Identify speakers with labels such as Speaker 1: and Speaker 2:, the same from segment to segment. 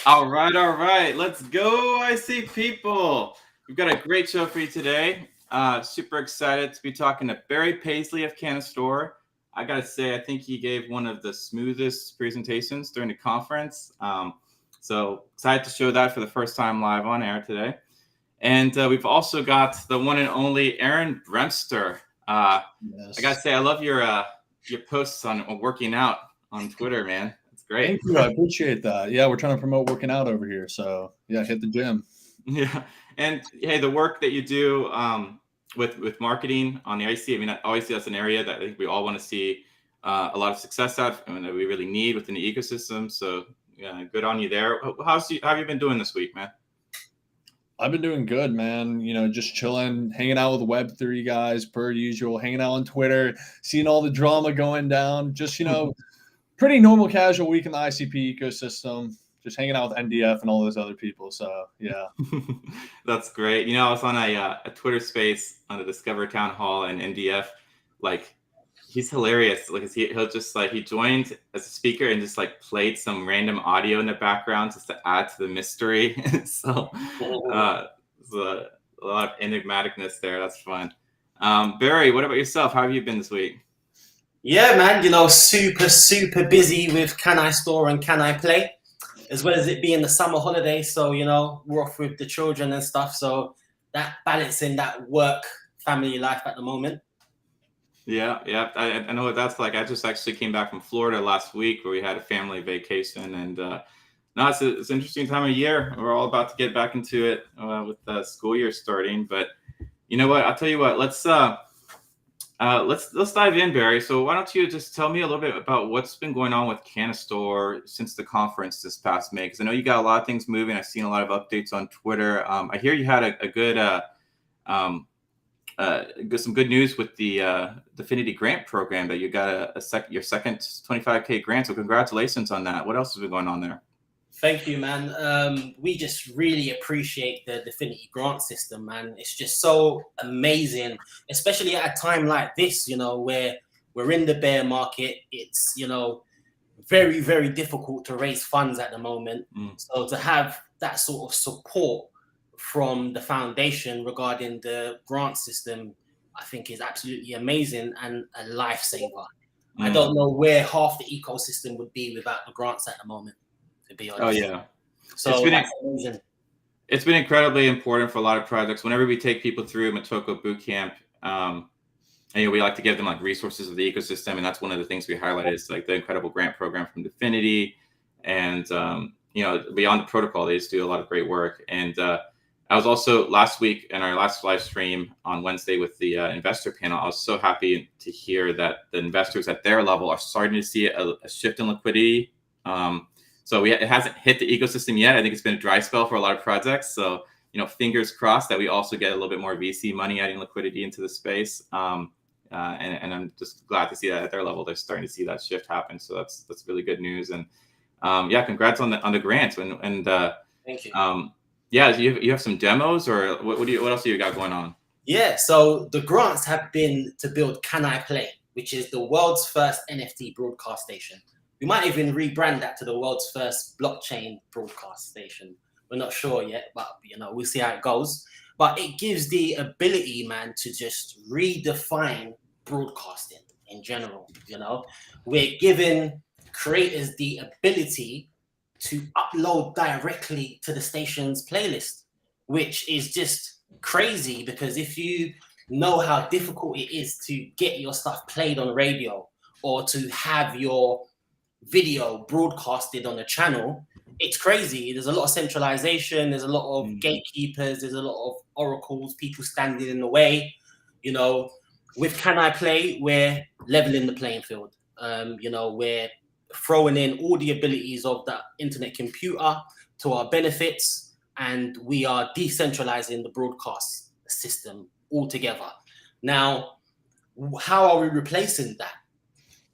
Speaker 1: All right. Let's go, IC people. We've got a great show for you today. Super excited to be talking to Barry Paisley of Canistore. I got to say, I think he gave one of the smoothest presentations during the conference. So excited to show that for the first time live on air today. And we've also got the one and only Aaron Bremster.
Speaker 2: Yes.
Speaker 1: I got to say, I love your posts on working out on Twitter, man. Great.
Speaker 2: Thank you. I appreciate that. Yeah, we're trying to promote working out over here. So yeah, hit the gym.
Speaker 1: Yeah. And hey, the work that you do with marketing on the IC, I mean, obviously that's an area that I think we all want to see a lot of success at and that we really need within the ecosystem. So yeah, good on you there. How have you been doing this week, man?
Speaker 2: I've been doing good, man. You know, just chilling, hanging out with Web3 guys per usual, hanging out on Twitter, seeing all the drama going down. Just, pretty normal casual week in the ICP ecosystem, just hanging out with NDF and all those other people. So yeah.
Speaker 1: That's great. I was on a Twitter space on the Discover Town Hall, and NDF, like, he's hilarious. Like he'll just he joined as a speaker and just played some random audio in the background just to add to the mystery. So there's a lot of enigmaticness there. That's fun. Barry, what about yourself? How have you been this week?
Speaker 3: Yeah, man, super busy with Canistore and Caniplay, as well as it being the summer holiday. So, we're off with the children and stuff. So that balancing that work family life at the moment.
Speaker 1: Yeah. I know what that's like. I just actually came back from Florida last week where we had a family vacation, and it's an interesting time of year. We're all about to get back into it with the school year starting. But you know what? I'll tell you what. Let's dive in, Barry. So why don't you just tell me a little bit about what's been going on with Canistore since the conference this past May? Because I know you got a lot of things moving. I've seen a lot of updates on Twitter. I hear you had a good some good news with the Definity Grant program that you got your second 25K grant. So congratulations on that. What else has been going on there?
Speaker 3: Thank you, man. We just really appreciate the Definity Grant system, man. It's just so amazing, especially at a time like this, where we're in the bear market. It's, very, very difficult to raise funds at the moment. So to have that sort of support from the foundation regarding the grant system, I think is absolutely amazing and a lifesaver. I don't know where half the ecosystem would be without the grants at the moment, to be honest.
Speaker 1: Oh yeah.
Speaker 3: So that's amazing.
Speaker 1: It's been incredibly important for a lot of projects. Whenever we take people through Motoko Bootcamp, we like to give them resources of the ecosystem, and that's one of the things we highlighted is the incredible grant program from Definity, and beyond the protocol, they just do a lot of great work. And I was also last week in our last live stream on Wednesday with the investor panel. I was so happy to hear that the investors at their level are starting to see a shift in liquidity. So it hasn't hit the ecosystem yet. I think it's been a dry spell for a lot of projects. So, fingers crossed that we also get a little bit more VC money adding liquidity into the space. And I'm just glad to see that at their level, they're starting to see that shift happen. So that's really good news. And congrats on the grants. And
Speaker 3: thank you.
Speaker 1: You have some demos, or what else do you got going on?
Speaker 3: Yeah, so the grants have been to build Caniplay, which is the world's first NFT broadcast station. We might even rebrand that to the world's first blockchain broadcast station. We're not sure yet, but we'll see how it goes. But it gives the ability, man, to just redefine broadcasting in general. We're giving creators the ability to upload directly to the station's playlist, which is just crazy, because if you know how difficult it is to get your stuff played on radio or to have your video broadcasted on a channel, it's crazy. There's a lot of centralization, there's a lot of gatekeepers, there's a lot of oracles, people standing in the way. With Caniplay, we're leveling the playing field. We're throwing in all the abilities of the internet computer to our benefits, and we are decentralizing the broadcast system altogether. Now, how are we replacing that?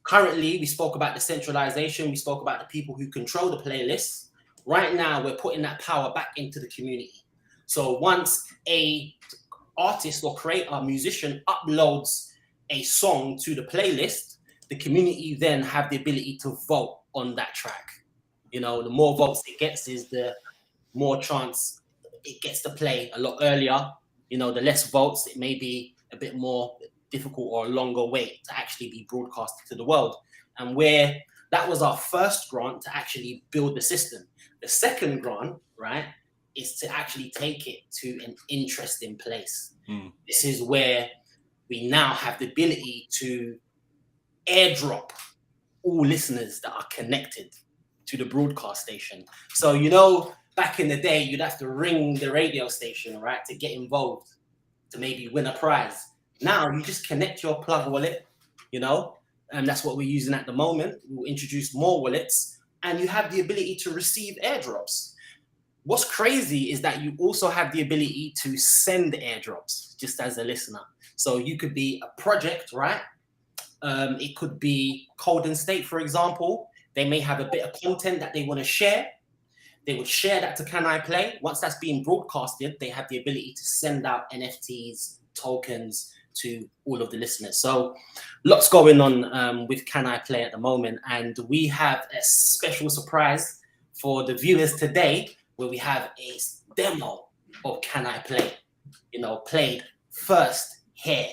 Speaker 3: Currently, we spoke about the centralization, we spoke about the people who control the playlists. Right now, we're putting that power back into the community. So once a artist or creator, musician uploads a song to the playlist, the community then have the ability to vote on that track. You know, the more votes it gets is the more chance it gets to play a lot earlier. You know, the less votes, it may be a bit more difficult or a longer wait to actually be broadcasted to the world. And where that was our first grant to actually build the system. The second grant, right, is to actually take it to an interesting place. This is where we now have the ability to airdrop all listeners that are connected to the broadcast station. So, you know, back in the day, you'd have to ring the radio station, right, to get involved, to maybe win a prize. Now you just connect your plug wallet, you know, and that's what we're using at the moment. We'll introduce more wallets, and you have the ability to receive airdrops. What's crazy is that you also have the ability to send airdrops just as a listener. So you could be a project, right? It could be Golden State, for example. They may have a bit of content that they want to share. They would share that to Can I Play. Once that's being broadcasted, they have the ability to send out NFTs, tokens to all of the listeners. So lots going on with Can I Play at the moment. And we have a special surprise for the viewers today, where we have a demo of Can I Play, you know, played first here.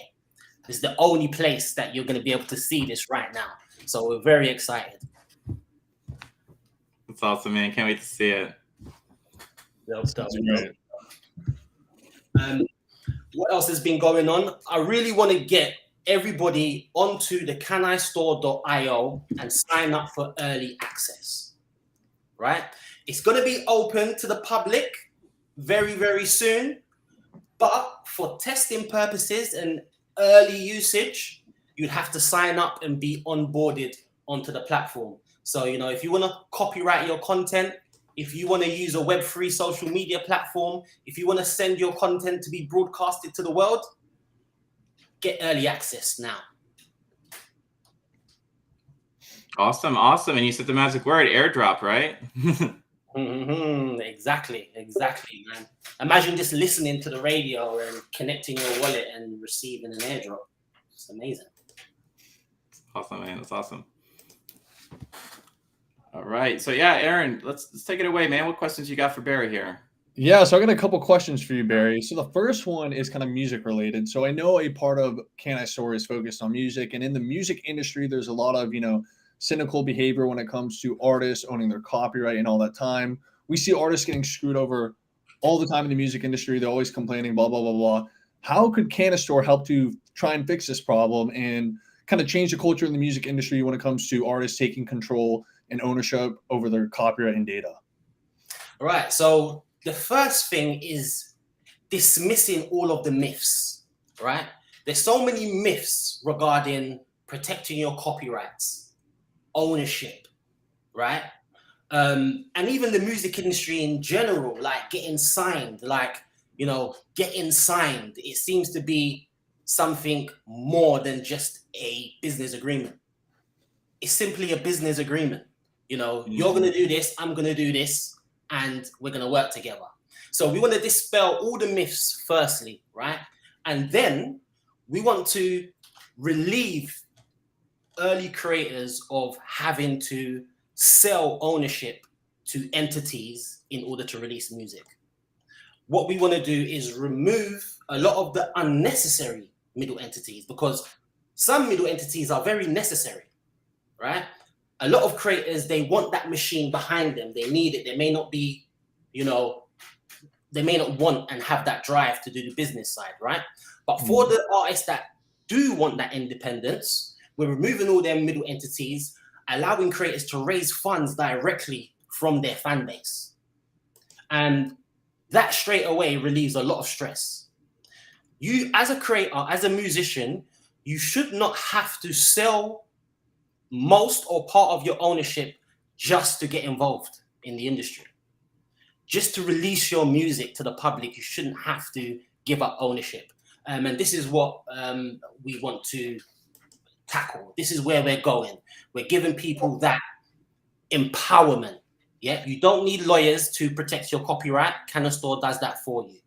Speaker 3: This is the only place that you're going to be able to see this right now. So we're very excited.
Speaker 1: That's awesome, man. Can't wait to see it.
Speaker 2: That's great.
Speaker 3: What else has been going on? I really want to get everybody onto the canistore.io and sign up for early access, right? It's going to be open to the public very, very soon. But for testing purposes and early usage, you'd have to sign up and be onboarded onto the platform. So, you know, if you want to copyright your content, if you want to use a Web3 social media platform, if you want to send your content to be broadcasted to the world, get early access now.
Speaker 1: Awesome. And you said the magic word, airdrop, right?
Speaker 3: Exactly, man. Imagine just listening to the radio and connecting your wallet and receiving an airdrop. It's amazing.
Speaker 1: Awesome, man. That's awesome. All right. So yeah, Aaron, let's take it away, man. What questions you got for Barry here?
Speaker 2: Yeah, so I got a couple questions for you, Barry. So the first one is kind of music related. So I know a part of Canistore is focused on music, and in the music industry, there's a lot of, you know, cynical behavior when it comes to artists owning their copyright and all that time. We see artists getting screwed over all the time in the music industry. They're always complaining, blah, blah, blah, blah. How could Canistore help to try and fix this problem and kind of change the culture in the music industry when it comes to artists taking control and ownership over their copyright and data?
Speaker 3: All right. So the first thing is dismissing all of the myths, right? There's so many myths regarding protecting your copyrights, ownership, right? And even the music industry in general, like getting signed, it seems to be something more than just a business agreement. It's simply a business agreement. You know, you're going to do this, I'm going to do this, and we're going to work together. So we want to dispel all the myths firstly, right? And then we want to relieve early creators of having to sell ownership to entities in order to release music. What we want to do is remove a lot of the unnecessary middle entities, because some middle entities are very necessary, right? A lot of creators, they want that machine behind them. They need it. They may not be, you know, they may not want and have that drive to do the business side, right? But for the artists that do want that independence, we're removing all their middle entities, allowing creators to raise funds directly from their fan base. And that straight away relieves a lot of stress. You, as a creator, as a musician, you should not have to sell most or part of your ownership just to get involved in the industry. Just to release your music to the public, you shouldn't have to give up ownership. And this is what we want to tackle. This is where we're going. We're giving people that empowerment. Yeah, you don't need lawyers to protect your copyright. Canistore does that for you,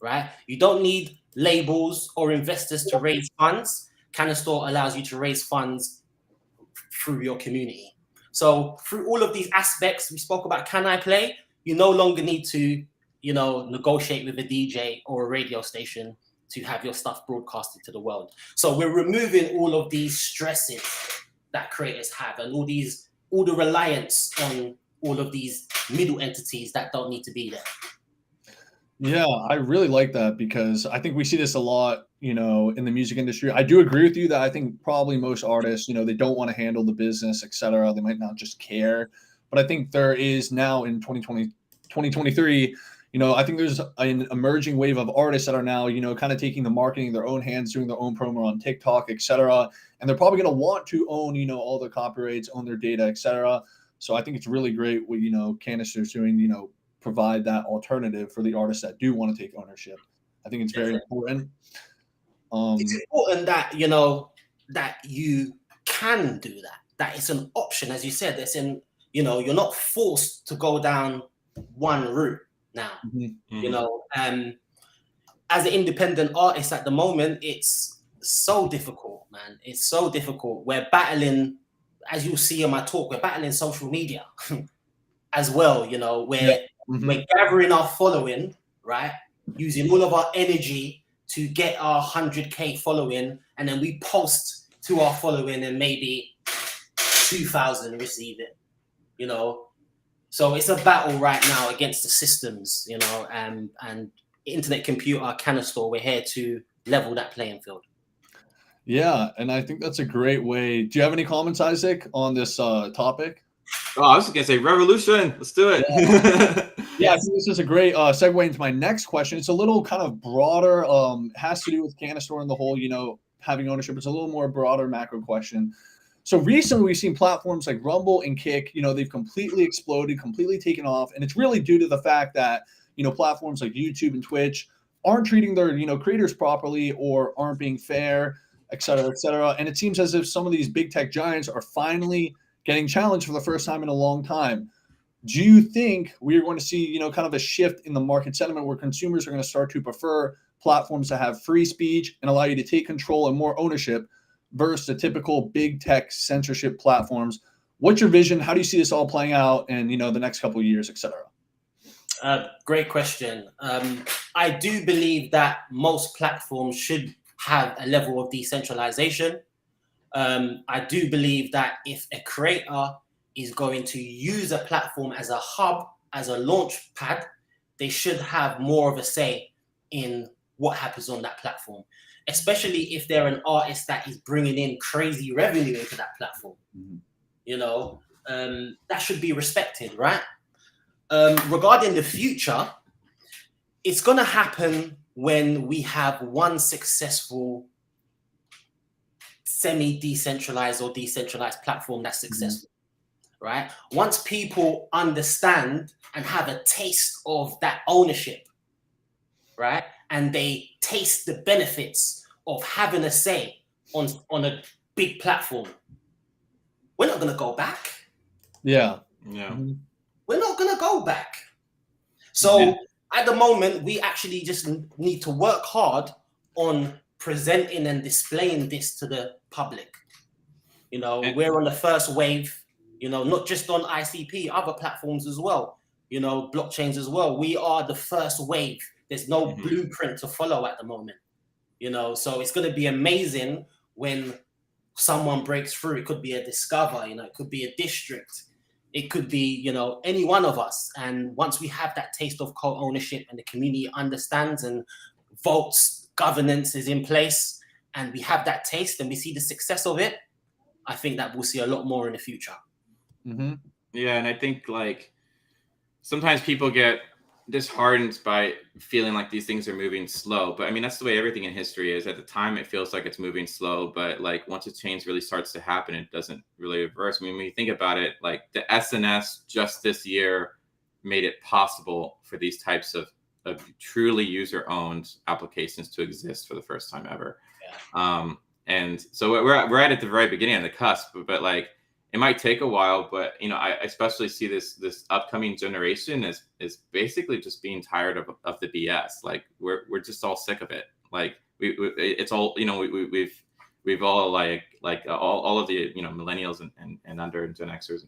Speaker 3: right? You don't need labels or investors to raise funds. Canistore allows you to raise funds through your community. So through all of these aspects, we spoke about Caniplay, you no longer need to, negotiate with a DJ or a radio station to have your stuff broadcasted to the world. So we're removing all of these stresses that creators have and all the reliance on all of these middle entities that don't need to be there.
Speaker 2: Yeah, I really like that because I think we see this a lot, in the music industry. I do agree with you that I think probably most artists, they don't want to handle the business, etc. They might not just care. But I think there is now in 2023, I think there's an emerging wave of artists that are now, kind of taking the marketing in their own hands, doing their own promo on TikTok, etc. And they're probably going to want to own, all the copyrights, own their data, etc. So I think it's really great what, Canistore's doing, provide that alternative for the artists that do want to take ownership. I think it's very important.
Speaker 3: It's important that, that you can do that it's an option, as you said, you're not forced to go down one route now. As an independent artist at the moment, it's so difficult, man. It's so difficult. We're battling, as you'll see in my talk, we're battling social media as well. We're gathering our following, right? Using all of our energy to get our 100K following, and then we post to our following and maybe 2,000 receive it, So it's a battle right now against the systems, and Internet Computer, Canistore, we're here to level that playing field.
Speaker 2: Yeah, and I think that's a great way. Do you have any comments, Isaac, on this topic?
Speaker 1: Oh, I was just gonna say revolution. Let's do it.
Speaker 2: Yeah, I think this is a great segue into my next question. It's a little kind of broader, has to do with Canistore and the whole, having ownership. It's a little more broader macro question. So recently we've seen platforms like Rumble and Kick, they've completely exploded, completely taken off. And it's really due to the fact that, platforms like YouTube and Twitch aren't treating their, creators properly or aren't being fair, et cetera, et cetera. And it seems as if some of these big tech giants are finally getting challenged for the first time in a long time. Do you think we are going to see, kind of a shift in the market sentiment where consumers are going to start to prefer platforms that have free speech and allow you to take control and more ownership versus the typical big tech censorship platforms? What's your vision? How do you see this all playing out in, the next couple of years, et cetera?
Speaker 3: Great question. I do believe that most platforms should have a level of decentralization. I do believe that if a creator is going to use a platform as a hub, as a launch pad, they should have more of a say in what happens on that platform, especially if they're an artist that is bringing in crazy revenue into that platform. That should be respected, right? Regarding the future, it's going to happen when we have one successful semi-decentralized or decentralized platform that's successful, right? Once people understand and have a taste of that ownership, right? And they taste the benefits of having a say on a big platform, we're not going to go back.
Speaker 2: Yeah.
Speaker 3: We're not going to go back. So at the moment, we actually just need to work hard on presenting and displaying this to the public. We're on the first wave, not just on ICP, other platforms as well, blockchains as well. We are the first wave. There's no blueprint to follow at the moment, so it's going to be amazing when someone breaks through. It could be a Discover, it could be a District. It could be, any one of us. And once we have that taste of co-ownership and the community understands and votes, governance is in place, and we have that taste and we see the success of it, I think that we'll see a lot more in the future.
Speaker 1: Yeah, and I think sometimes people get disheartened by feeling like these things are moving slow. But I mean, that's the way everything in history is. At the time, it feels like it's moving slow, but once a change really starts to happen, it doesn't really reverse. I mean, when you think about it, the SNS just this year made it possible for these types of truly user-owned applications to exist for the first time ever. Yeah. And so we're at the very beginning of the cusp, but it might take a while, but I especially see this upcoming generation is basically just being tired of the BS. We're just all sick of it. It's all we've all all of the millennials and under and Gen Xers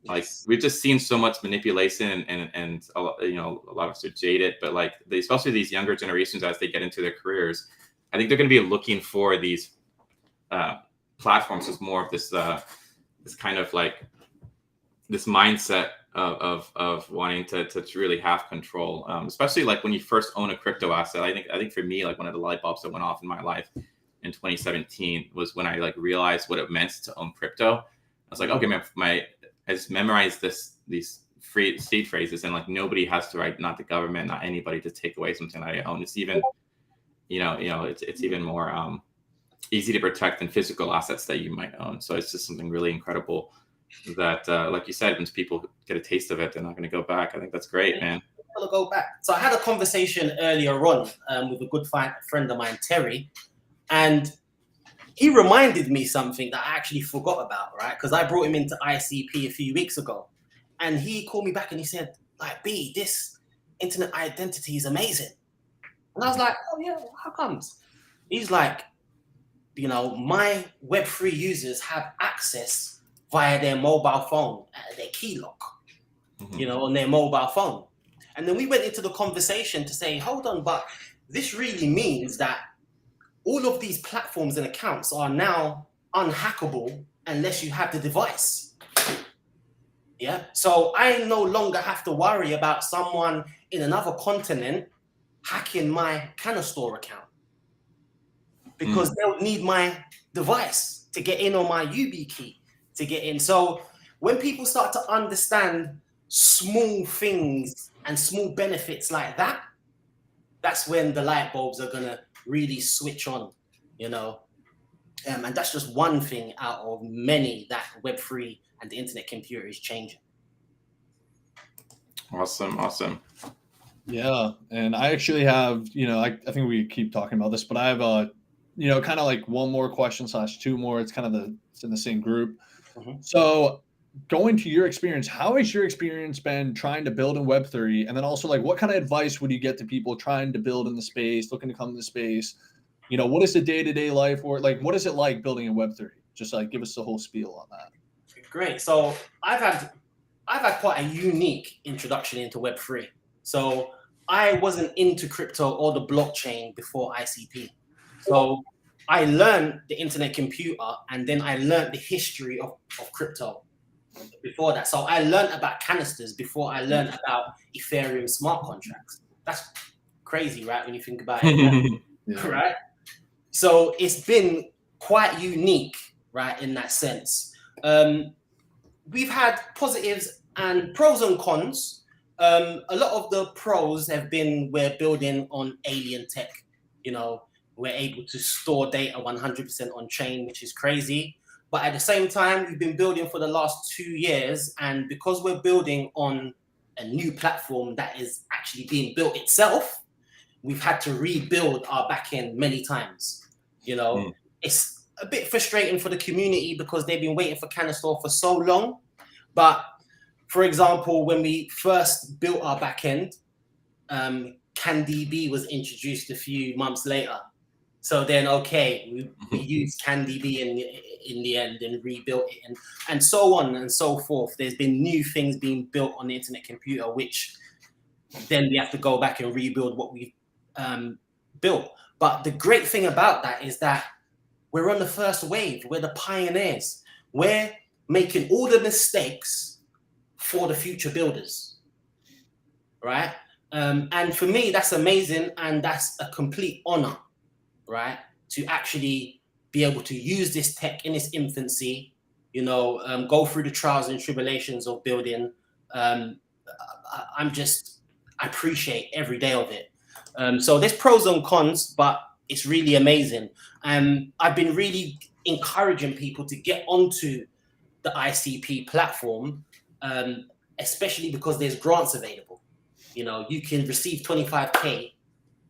Speaker 1: Like
Speaker 3: Yes.
Speaker 1: we've just seen so much manipulation and a lot of us are jaded, but like especially these younger generations as they get into their careers, I think they're going to be looking for these platforms as more of this kind of like this mindset of wanting to really have control, especially like when you first own a crypto asset. I think for me, like one of the light bulbs that went off in my life in 2017 was when I like realized what it meant to own crypto. I was like, okay, man, I just memorized these free seed phrases, and like nobody has to, right? Not the government, not anybody, to take away something that I own. It's even, it's even more easy to protect than physical assets that you might own. So it's just something really incredible that, like you said, once people get a taste of it, they're not going to go back. I think that's great, man.
Speaker 3: I'll go back. So I had a conversation earlier on with a good friend of mine, Terry, and he reminded me something that I actually forgot about, right? Because I brought him into ICP a few weeks ago, and he called me back and he said, like, B, this internet identity is amazing. And I was like, oh yeah, how comes? He's like, my Web3 users have access via their mobile phone, their key lock, on their mobile phone. And then we went into the conversation to say, hold on, but this really means that all of these platforms and accounts are now unhackable unless you have the device. Yeah. So I no longer have to worry about someone in another continent hacking my Canistore account because they'll need my device to get in, or my YubiKey to get in. So when people start to understand small things and small benefits like that, that's when the light bulbs are gonna really switch on, and that's just one thing out of many that Web3 and the internet computer is changing.
Speaker 1: Awesome.
Speaker 2: Yeah, and I actually have, I think we keep talking about this, but I have kind of like one more question / two more. It's kind of it's in the same group. So going to your experience, how has your experience been trying to build in Web3? And then also, like, what kind of advice would you get to people trying to build in the space, looking to come in the space? What is the day-to-day life, or like, what is it like building in Web3? Just like give us the whole spiel on that.
Speaker 3: Great. So I've had quite a unique introduction into Web3. So I wasn't into crypto or the blockchain before ICP. So I learned the internet computer, and then I learned the history of crypto before that. So I learned about canisters before I learned about Ethereum smart contracts. That's crazy, right? When you think about it, right? So it's been quite unique, right, in that sense. We've had positives and pros and cons. A lot of the pros have been we're building on alien tech. We're able to store data 100% on chain, which is crazy. But at the same time, we've been building for the last 2 years. And because we're building on a new platform that is actually being built itself, we've had to rebuild our backend many times. It's a bit frustrating for the community because they've been waiting for Canistore for so long. But for example, when we first built our backend, CanDB was introduced a few months later. So then, we used CanDB in the end and rebuilt it, and so on and so forth. There's been new things being built on the internet computer, which then we have to go back and rebuild what we've built. But the great thing about that is that we're on the first wave. We're the pioneers. We're making all the mistakes for the future builders, right? And for me, that's amazing, and that's a complete honor, right? To actually be able to use this tech in its infancy, go through the trials and tribulations of building. I appreciate every day of it. So there's pros and cons, but it's really amazing. I've been really encouraging people to get onto the ICP platform, especially because there's grants available. You can receive 25K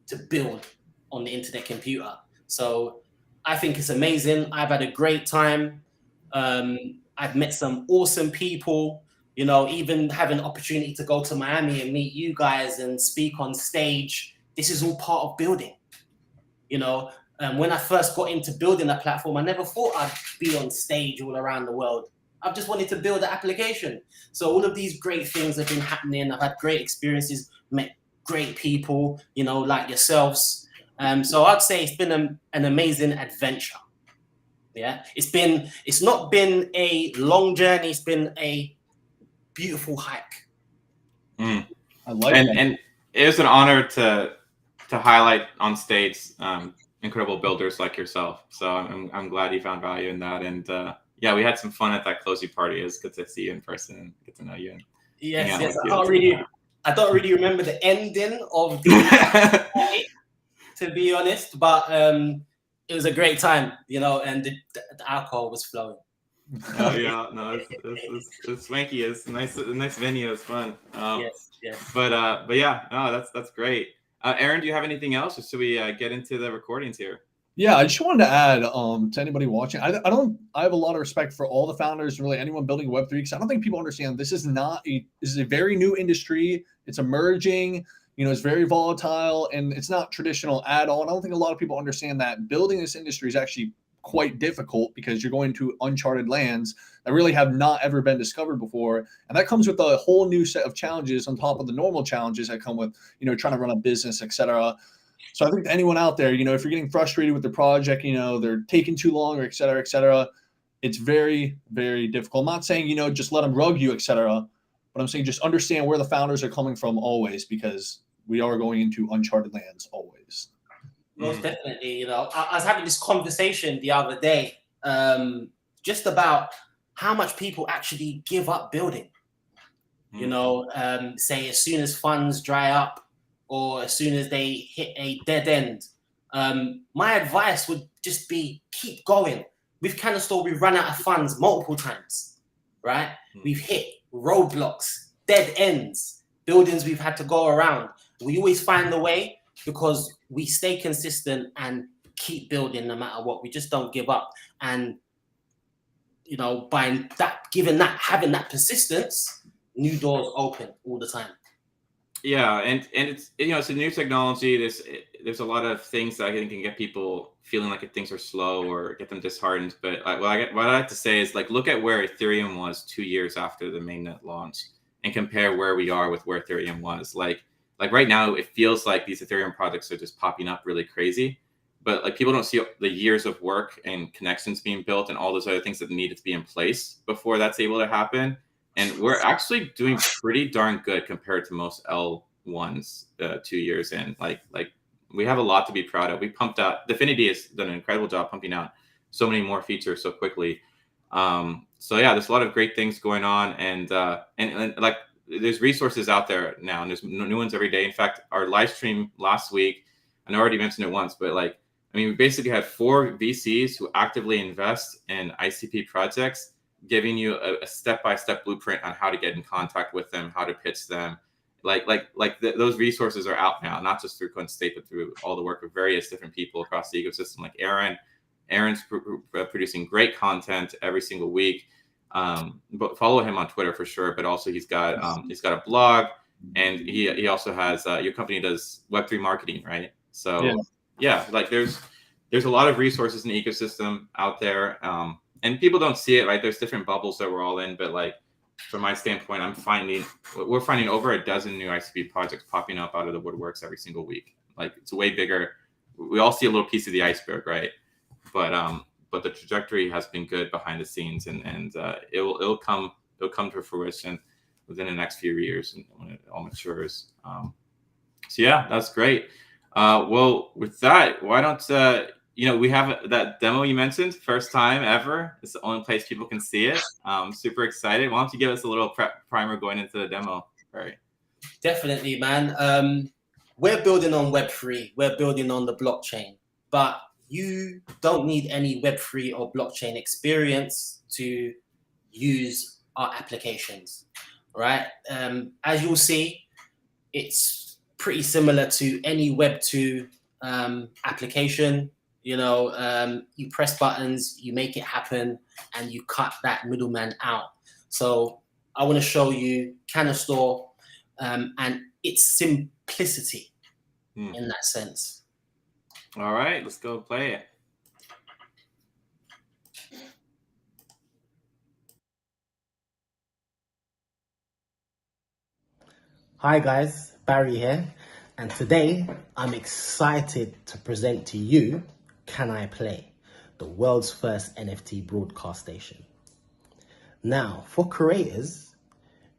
Speaker 3: to build on the internet computer. So I think it's amazing. I've had a great time. I've met some awesome people, even having the opportunity to go to Miami and meet you guys and speak on stage. This is all part of building. When I first got into building a platform, I never thought I'd be on stage all around the world, I've just wanted to build an application. So all of these great things have been happening. I've had great experiences, met great people, you know, like yourselves. So I'd say it's been an amazing adventure. Yeah, it's not been a long journey. It's been a beautiful hike.
Speaker 1: Mm.
Speaker 2: I like that.
Speaker 1: And it was an honor to highlight on stage incredible builders like yourself. So I'm glad you found value in that. And yeah, we had some fun at that closing party. It was good to see you in person and get to know you. And
Speaker 3: Yes. I don't really remember the ending of the party, to be honest, but it was a great time, you know, and the alcohol was flowing.
Speaker 1: Oh yeah, no, it's swanky. It's a nice venue. It's fun.
Speaker 3: Yes.
Speaker 1: But yeah, no, that's great. Aaron, do you have anything else, or should we get into the recordings here?
Speaker 2: Yeah, I just wanted to add to anybody watching. I have a lot of respect for all the founders, really anyone building Web3, because I don't think people understand this is a very new industry. It's emerging. You know, it's very volatile and it's not traditional at all. And I don't think a lot of people understand that building this industry is actually quite difficult because you're going to uncharted lands that really have not ever been discovered before. And that comes with a whole new set of challenges on top of the normal challenges that come with, you know, trying to run a business, etc. So I think to anyone out there, you know, if you're getting frustrated with the project, you know, they're taking too long or et cetera, it's very, very difficult. I'm not saying, you know, just let them rug you, etc. But I'm saying just understand where the founders are coming from always, because we are going into uncharted lands always.
Speaker 3: Most definitely. You know, I was having this conversation the other day just about how much people actually give up building. You know, say as soon as funds dry up or as soon as they hit a dead end. My advice would just be keep going. With Canistore, we've run out of funds multiple times, right? We've hit roadblocks, dead ends, buildings we've had to go around. We always find the way because we stay consistent and keep building no matter what. We just don't give up. And, you know, by that, having that persistence, new doors open all the time.
Speaker 1: Yeah, and it's, you know, it's a new technology. There's a lot of things that I think can get people feeling like things are slow or get them disheartened. But what I like to say is, like, look at where Ethereum was 2 years after the mainnet launch and compare where we are with where Ethereum was. Like right now, it feels like these Ethereum projects are just popping up really crazy. But like, people don't see the years of work and connections being built and all those other things that needed to be in place before that's able to happen. And we're actually doing pretty darn good compared to most L1s 2 years in. Like we have a lot to be proud of. We pumped out, Dfinity has done an incredible job pumping out so many more features so quickly. So yeah, there's a lot of great things going on, and like, there's resources out there now, and there's new ones every day. In fact, our live stream last week, and I already mentioned it once, but like, I mean, we basically had 4 VCs who actively invest in ICP projects, giving you a step-by-step blueprint on how to get in contact with them, how to pitch them. Those resources are out now, not just through Coinstate, but through all the work of various different people across the ecosystem, like Aaron's producing great content every single week. But follow him on Twitter for sure. But also he's got a blog, and he also has your company does Web3 marketing, right? So yeah, like there's a lot of resources in the ecosystem out there. And people don't see it, right? There's different bubbles that we're all in, but like, from my standpoint, we're finding over a dozen new ICP projects popping up out of the woodworks every single week. Like, it's way bigger. We all see a little piece of the iceberg, right? But the trajectory has been good behind the scenes, and it'll come to fruition within the next few years and when it all matures. So yeah, that's great. Well, with that, why don't we have that demo you mentioned, first time ever. It's the only place people can see it. Super excited. Why don't you give us a little primer going into the demo, Barry?
Speaker 3: Definitely, man. We're building on Web3. We're building on the blockchain. But you don't need any Web3 or blockchain experience to use our applications, right? As you'll see, it's pretty similar to any Web2 application. You know, you press buttons, you make it happen, and you cut that middleman out. So I want to show you Canistore and its simplicity in that sense.
Speaker 1: All right, let's go play it.
Speaker 3: Hi guys, Barry here, and today I'm excited to present to you Can I Play, the world's first NFT broadcast station. Now, for creators,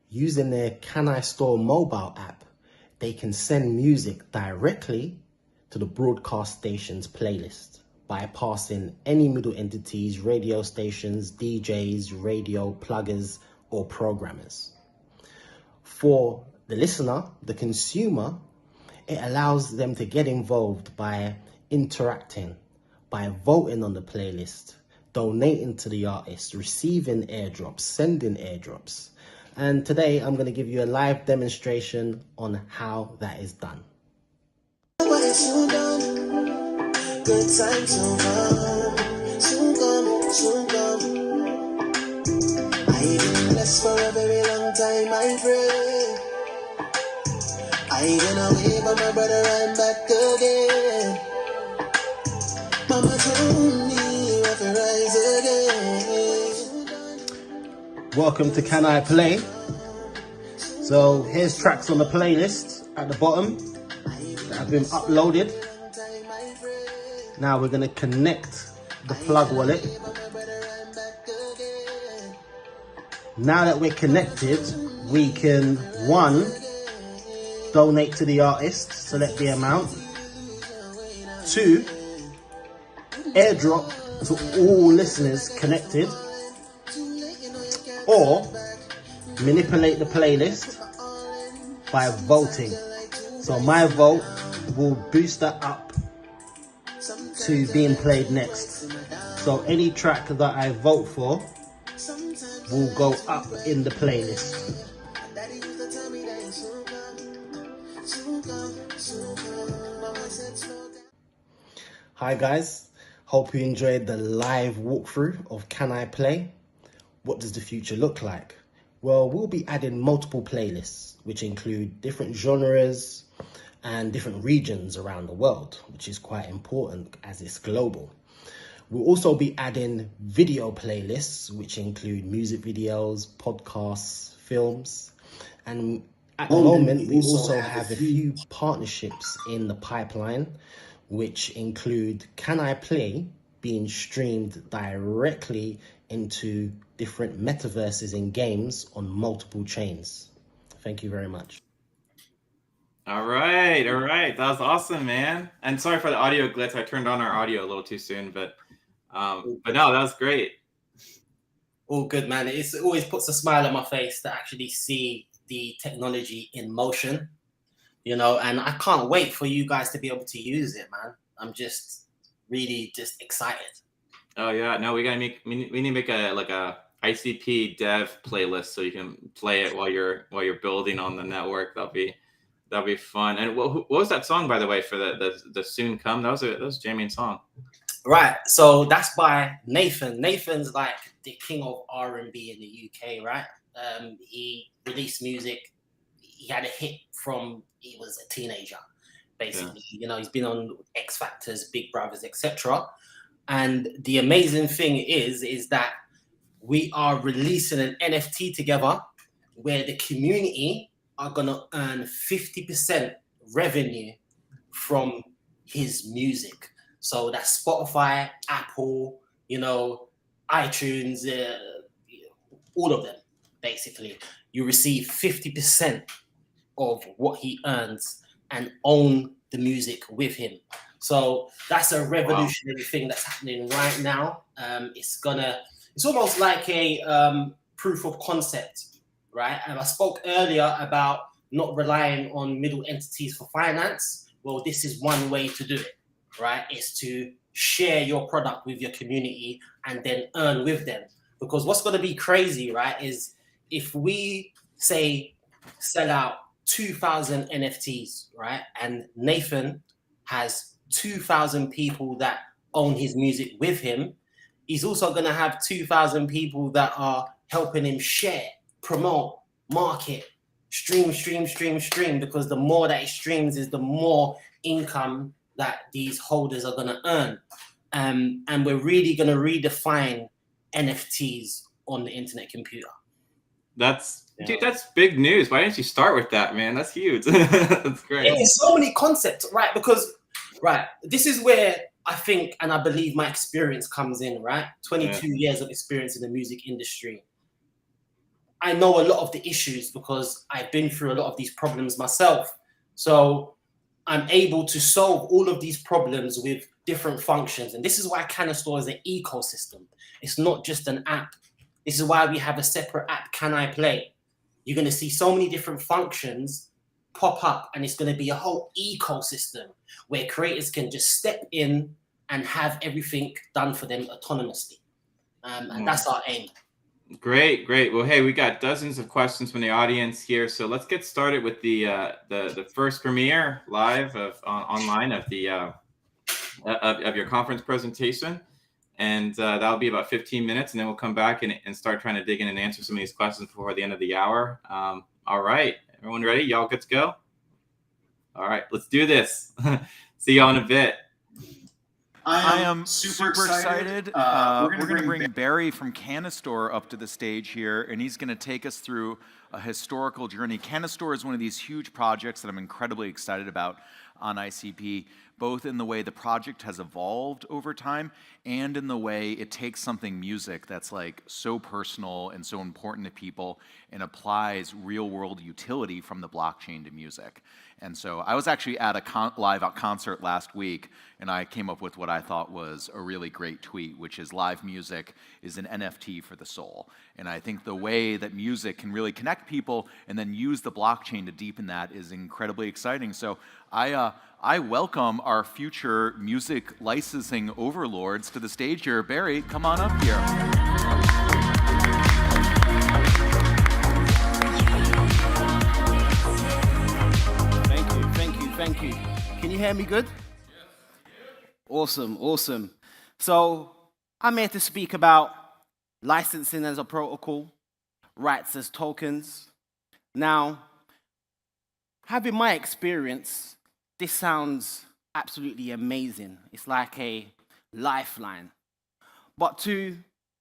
Speaker 3: using their Canistore mobile app, they can send music directly to the broadcast station's playlist, bypassing any middle entities, radio stations, DJs, radio pluggers, or programmers. For the listener, the consumer, it allows them to get involved by interacting, by voting on the playlist, donating to the artist, receiving airdrops, sending airdrops. And today I'm going to give you a live demonstration on how that is done. Good time soon come, soon come. I've been blessed for a very long time, I pray. I've been away, but my brother, I'm back again. Mama told me if I rise again. Welcome to Can I Play? So here's tracks on the playlist at the bottom that have been uploaded. Now we're going to connect the plug wallet. Now that we're connected, we can, one, donate to the artist, select the amount. Two, airdrop to all listeners connected. Or manipulate the playlist by voting. So my vote will boost that up to being played next. So any track that I vote for will go up in the playlist. Hi guys, hope you enjoyed the live walkthrough of Can I Play? What does the future look like? Well, we'll be adding multiple playlists, which include different genres and different regions around the world, which is quite important as it's global. We'll also be adding video playlists, which include music videos, podcasts, films, and at the moment we also have a few partnerships in the pipeline, which include Can I Play being streamed directly into different metaverses in games on multiple chains. Thank you very much.
Speaker 1: All right. That was awesome, man. And sorry for the audio glitch. I turned on our audio a little too soon, but no, that was great.
Speaker 3: All good, man. It always puts a smile on my face to actually see the technology in motion, you know, and I can't wait for you guys to be able to use it, man. I'm just really excited.
Speaker 1: Oh yeah, no, we need to make a ICP dev playlist so you can play it while you're building on the network. That'll be fun. And what was that song, by the way, for the Soon Come? That was a jamming song.
Speaker 3: Right. So that's by Nathan. Nathan's like the king of R&B in the UK, right? He released music. He had a hit from he was a teenager, basically. Yeah. You know, he's been on X Factors, Big Brothers, etc. And the amazing thing is that we are releasing an NFT together where the community are gonna earn 50% revenue from his music. So that's Spotify, Apple, you know, iTunes, all of them, basically. You receive 50% of what he earns and own the music with him. So that's a revolutionary thing that's happening right now. It's almost like a proof of concept, right? And I spoke earlier about not relying on middle entities for finance. Well, this is one way to do it, right? It's to share your product with your community and then earn with them. Because what's going to be crazy, right, is if we say sell out 2,000 NFTs, right, and Nathan has 2,000 people that own his music with him, he's also going to have 2,000 people that are helping him share, promote, market, stream, because the more that he streams is the more income that these holders are going to earn. And we're really going to redefine NFTs on the internet computer.
Speaker 1: Dude, that's big news. Why didn't you start with that, man? That's huge. That's great.
Speaker 3: There's so many concepts, right? Because, this is where I think and I believe my experience comes in, right? 22 years of experience in the music industry. I know a lot of the issues because I've been through a lot of these problems myself. So I'm able to solve all of these problems with different functions. And this is why Canistore is an ecosystem. It's not just an app. This is why we have a separate app, Caniplay. You're going to see so many different functions pop up, and it's going to be a whole ecosystem where creators can just step in and have everything done for them autonomously. And that's our aim.
Speaker 1: Great. Well, hey, we got dozens of questions from the audience here, so let's get started with the first premiere live online of the of your conference presentation, and that'll be about 15 minutes, and then we'll come back and start trying to dig in and answer some of these questions before the end of the hour. All right, everyone ready? Y'all good to go? All right, let's do this. See y'all in a bit.
Speaker 4: I am super excited. We're going to bring Barry from Canistore up to the stage here, and he's going to take us through a historical journey. Canistore is one of these huge projects that I'm incredibly excited about on ICP, both in the way the project has evolved over time and in the way it takes something music that's like so personal and so important to people and applies real-world utility from the blockchain to music. And so I was actually at a live concert last week, and I came up with what I thought was a really great tweet, which is live music is an NFT for the soul. And I think the way that music can really connect people and then use the blockchain to deepen that is incredibly exciting. So I welcome our future music licensing overlords to the stage here. Barry, come on up here.
Speaker 5: Thank you. Can you hear me good? Awesome. So I'm here to speak about licensing as a protocol, rights as tokens. Now, having my experience, this sounds absolutely amazing. It's like a lifeline. But to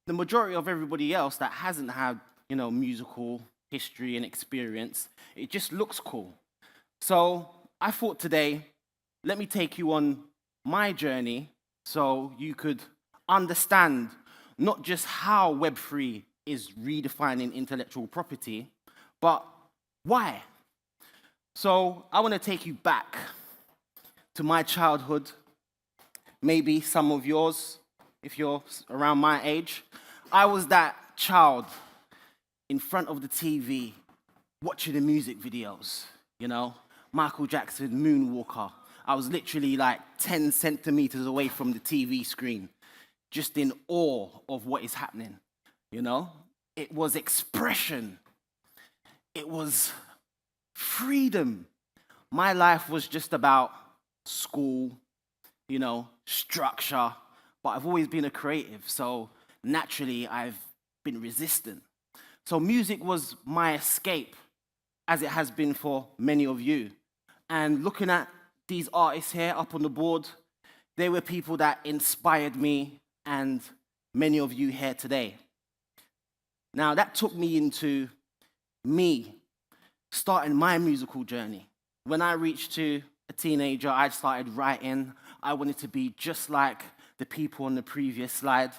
Speaker 5: the majority of everybody else that hasn't had, musical history and experience, it just looks cool. So I thought today, let me take you on my journey so you could understand not just how Web3 is redefining intellectual property, but why. So I want to take you back to my childhood, maybe some of yours, if you're around my age. I was that child in front of the TV watching the music videos, Michael Jackson, Moonwalker. I was literally like 10 centimeters away from the TV screen, just in awe of what is happening, It was expression. It was freedom. My life was just about school, structure, but I've always been a creative, so naturally I've been resistant. So music was my escape, as it has been for many of you. And looking at these artists here up on the board, they were people that inspired me and many of you here today. Now, that took me into me starting my musical journey. When I reached to a teenager, I started writing. I wanted to be just like the people on the previous slide.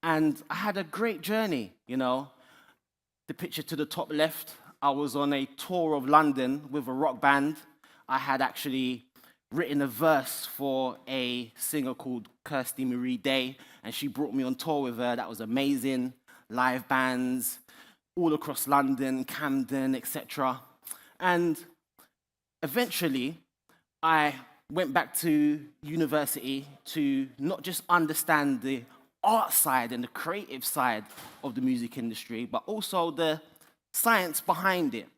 Speaker 5: And I had a great journey, The picture to the top left, I was on a tour of London with a rock band. I had actually written a verse for a singer called Kirsty Marie Day, and she brought me on tour with her. That was amazing. Live bands all across London, Camden, etc. And eventually, I went back to university to not just understand the art side and the creative side of the music industry, but also the science behind it.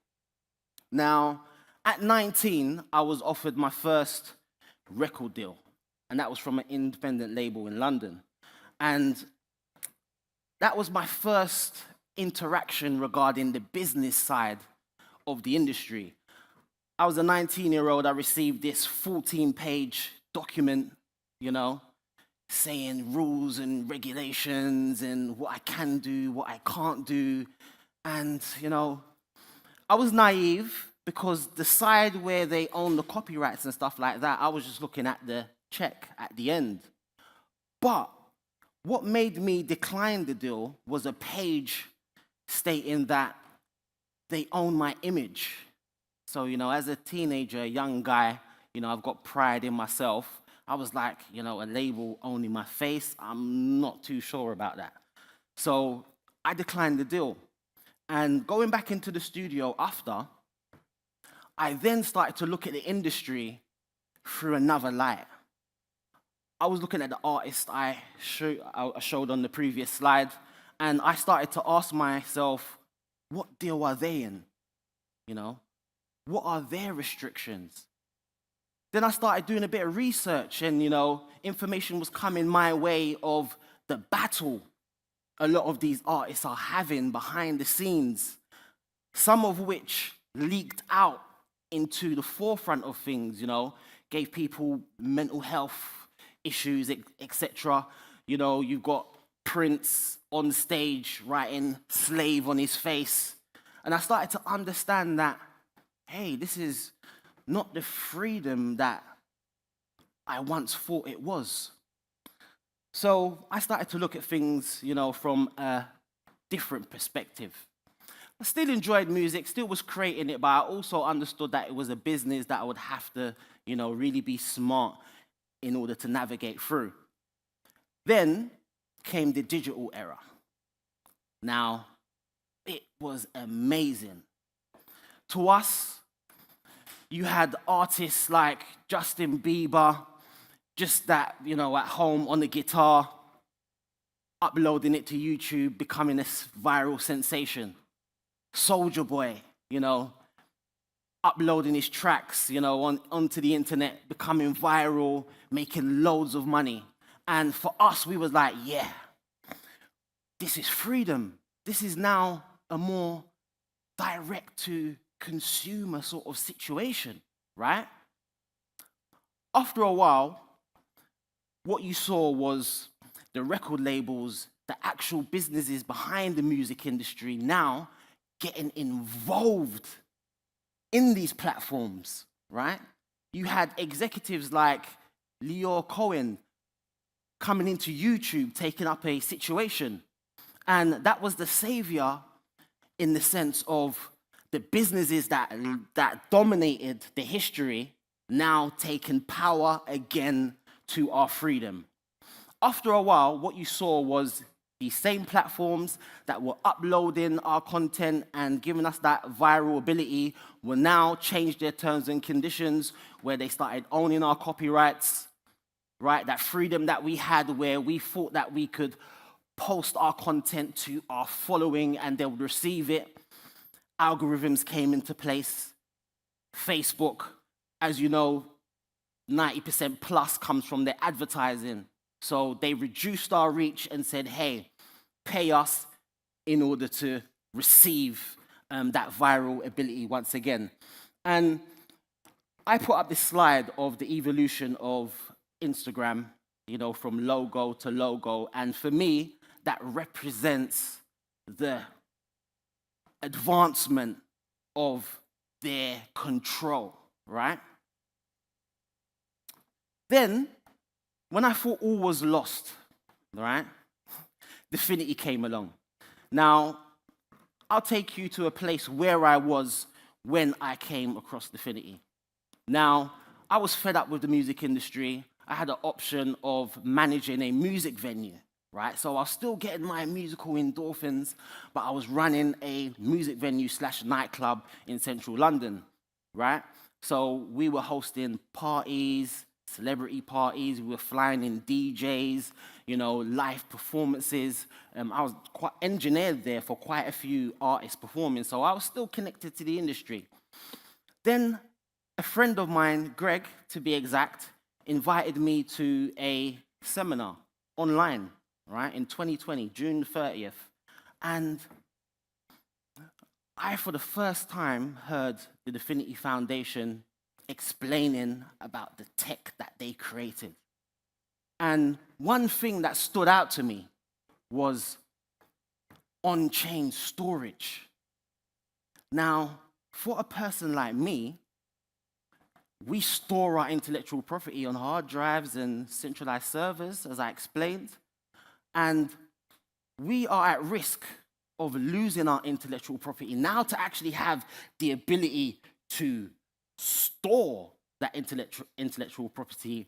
Speaker 5: Now, at 19, I was offered my first record deal, and that was from an independent label in London. And that was my first interaction regarding the business side of the industry. I was a 19-year-old, I received this 14-page document, saying rules and regulations and what I can do, what I can't do. And, I was naive because the side where they own the copyrights and stuff like that, I was just looking at the check at the end. But what made me decline the deal was a page stating that they own my image. So, as a teenager, a young guy, I've got pride in myself. I was like, a label owning my face, I'm not too sure about that. So I declined the deal. And going back into the studio after, I then started to look at the industry through another light. I was looking at the artists I showed on the previous slide, and I started to ask myself, what deal are they in? What are their restrictions? Then I started doing a bit of research, and information was coming my way of the battle a lot of these artists are having behind the scenes, some of which leaked out into the forefront of things, gave people mental health issues, etc. You've got Prince on stage writing slave on his face. And I started to understand that, hey, this is not the freedom that I once thought it was. So I started to look at things, from a different perspective. I still enjoyed music, still was creating it, but I also understood that it was a business that I would have to, really be smart in order to navigate through. Then came the digital era. Now, it was amazing. To us, you had artists like Justin Bieber, just that, at home on the guitar, uploading it to YouTube, becoming a viral sensation. Soulja Boy, uploading his tracks, onto the internet, becoming viral, making loads of money. And for us, we was like, yeah, this is freedom. This is now a more direct-to-consumer sort of situation, right? After a while, what you saw was the record labels, the actual businesses behind the music industry now getting involved in these platforms, right? You had executives like Leo Cohen coming into YouTube, taking up a situation. And that was the savior in the sense of the businesses that dominated the history now taking power again to our freedom. After a while, what you saw was these same platforms that were uploading our content and giving us that viral ability will now change their terms and conditions where they started owning our copyrights, right? That freedom that we had where we thought that we could post our content to our following and they would receive it. Algorithms came into place. Facebook, as you know, 90% plus comes from their advertising. So they reduced our reach and said, hey, pay us in order to receive that viral ability once again. And I put up this slide of the evolution of Instagram, from logo to logo. And for me, that represents the advancement of their control, right? Then, when I thought all was lost, right, Dfinity came along. Now, I'll take you to a place where I was when I came across Dfinity. Now, I was fed up with the music industry. I had an option of managing a music venue, right? So I was still getting my musical endorphins, but I was running a music venue / nightclub in central London, right? So we were hosting parties, celebrity parties, we were flying in DJs, live performances. I was quite engineered there for quite a few artists performing, so I was still connected to the industry. Then a friend of mine, Greg, to be exact, invited me to a seminar online, right, in 2020, June 30th. And I, for the first time, heard the Dfinity Foundation explaining about the tech that they created. And one thing that stood out to me was on-chain storage. Now, for a person like me, we store our intellectual property on hard drives and centralized servers, as I explained, and we are at risk of losing our intellectual property. Now, to actually have the ability to store that intellectual property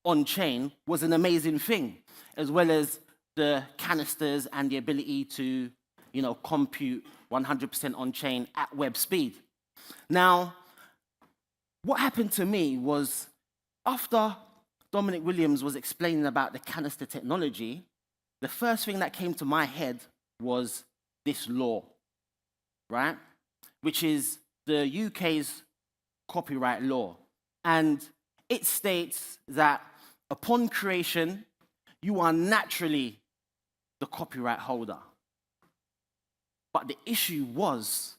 Speaker 5: on-chain was an amazing thing, as well as the canisters and the ability to, compute 100% on-chain at web speed. Now, what happened to me was, after Dominic Williams was explaining about the canister technology, the first thing that came to my head was this law, right? Which is the UK's copyright law. And it states that upon creation, you are naturally the copyright holder. But the issue was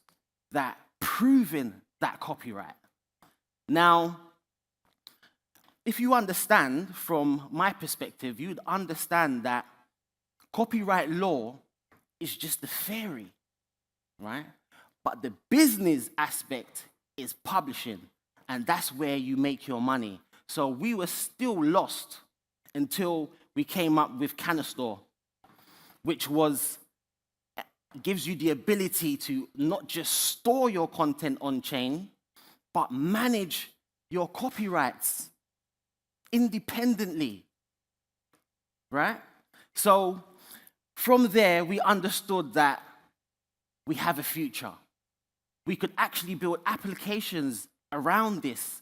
Speaker 5: that proving that copyright. Now, if you understand from my perspective, you'd understand that copyright law is just the theory, right? But the business aspect is publishing, and that's where you make your money. So we were still lost until we came up with Canistore, which gives you the ability to not just store your content on-chain, but manage your copyrights independently, right? So from there, we understood that we have a future. We could actually build applications around this,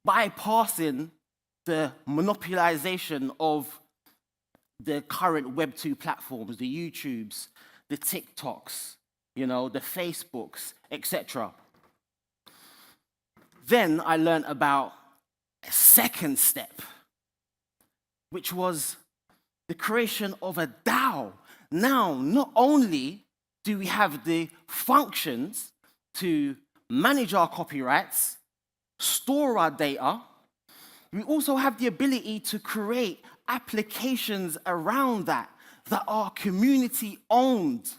Speaker 5: bypassing the monopolization of the current Web 2 platforms, the YouTubes, the TikToks, the Facebooks, etc. Then I learned about a second step, which was the creation of a DAO. Now, not only do we have the functions to manage our copyrights, store our data, we also have the ability to create applications around that are community-owned.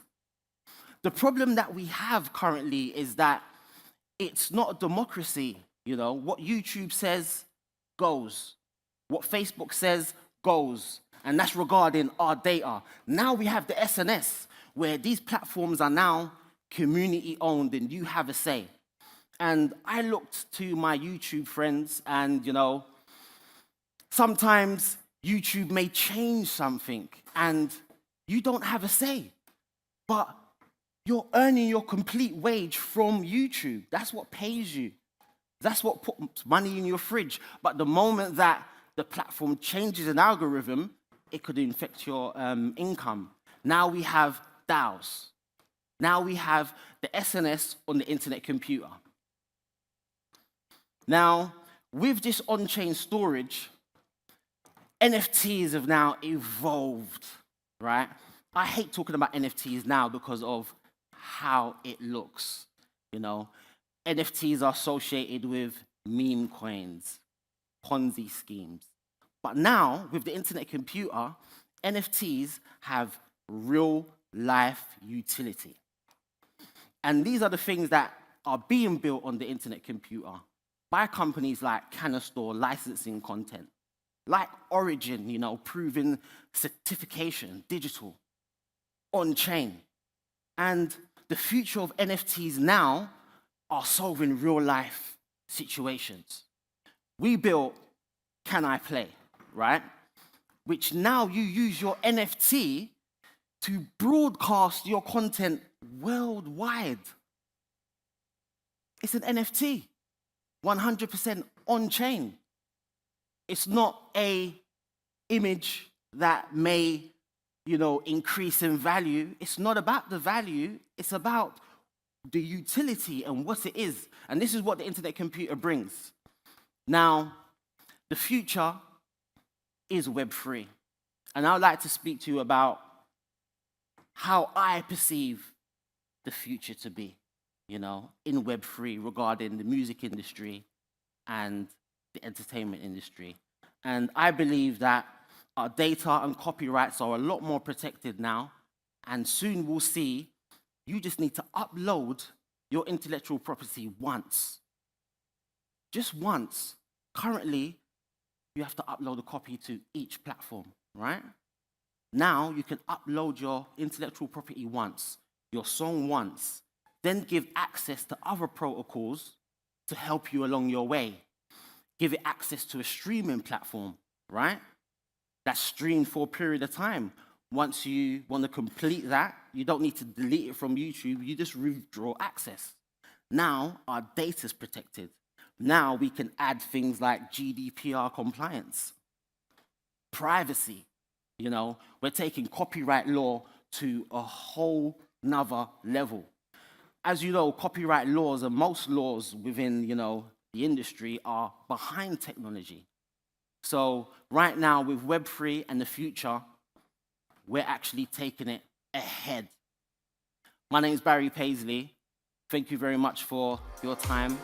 Speaker 5: The problem that we have currently is that it's not a democracy. What YouTube says goes. What Facebook says goes. And that's regarding our data. Now we have the SNS, where these platforms are now community-owned and you have a say. And I looked to my YouTube friends and, sometimes YouTube may change something and you don't have a say. But you're earning your complete wage from YouTube. That's what pays you. That's what puts money in your fridge. But the moment that the platform changes an algorithm, it could affect your income. Now we have DAOs. Now we have the SNS on the internet computer. Now, with this on-chain storage, NFTs have now evolved, right? I hate talking about NFTs now because of how it looks, NFTs are associated with meme coins, Ponzi schemes. But now, with the internet computer, NFTs have real-life utility. And these are the things that are being built on the internet computer by companies like Canistore licensing content, like Origin, proving certification, digital, on-chain. And the future of NFTs now are solving real-life situations. We built Caniplay, right? Which now you use your NFT to broadcast your content worldwide. It's an NFT, 100% on-chain. It's not a image that may, increase in value. It's not about the value. It's about the utility and what it is. And this is what the internet computer brings. Now, the future is Web3. And I would like to speak to you about how I perceive the future to be, in Web3 regarding the music industry and the entertainment industry. And I believe that our data and copyrights are a lot more protected now, And soon we'll see you just need to upload your intellectual property once. Just once. Currently, you have to upload a copy to each platform, right? Now you can upload your intellectual property once, your song once, then give access to other protocols to help you along your way. Give it access to a streaming platform, right? That's streamed for a period of time. Once you want to complete that, you don't need to delete it from YouTube, you just withdraw access. Now our data's protected. Now we can add things like GDPR compliance, privacy. You know, we're taking copyright law to a whole nother level. As you know, copyright laws and most laws within, the industry are behind technology. So right now with Web3 and the future, we're actually taking it ahead. My name is Barry Paisley. Thank you very much for your time.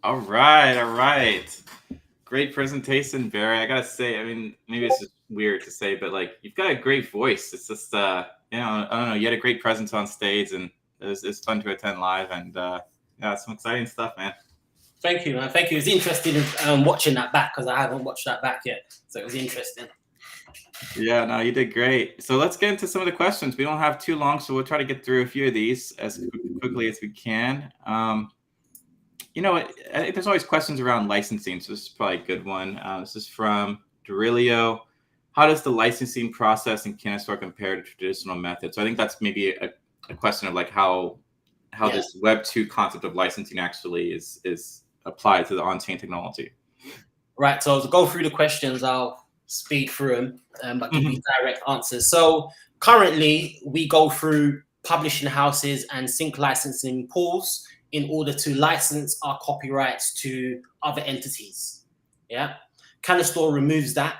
Speaker 1: All right. Great presentation, Barry. I gotta say, I mean, maybe it's just weird to say, but like, you've got a great voice. It's just, I don't know, you had a great presence on stage, and it's fun to attend live, and yeah, some exciting stuff, man.
Speaker 3: Thank you, man. Thank you. It was interesting watching that back, because I haven't watched that back yet, so it was interesting.
Speaker 1: Yeah, no, you did great. So let's get into some of the questions. We don't have too long, so we'll try to get through a few of these as quickly as we can. I think there's always questions around licensing, so this is probably a good one. This is from Dorilio. How does the licensing process in Canistore compare to traditional methods? So I think that's maybe a question of like how this Web 2 concept of licensing actually is applied to the on-chain technology.
Speaker 3: Right, so to go through the questions, I'll speed through them, but give you direct answers. So currently, we go through publishing houses and sync licensing pools in order to license our copyrights to other entities. Yeah, Canistore removes that.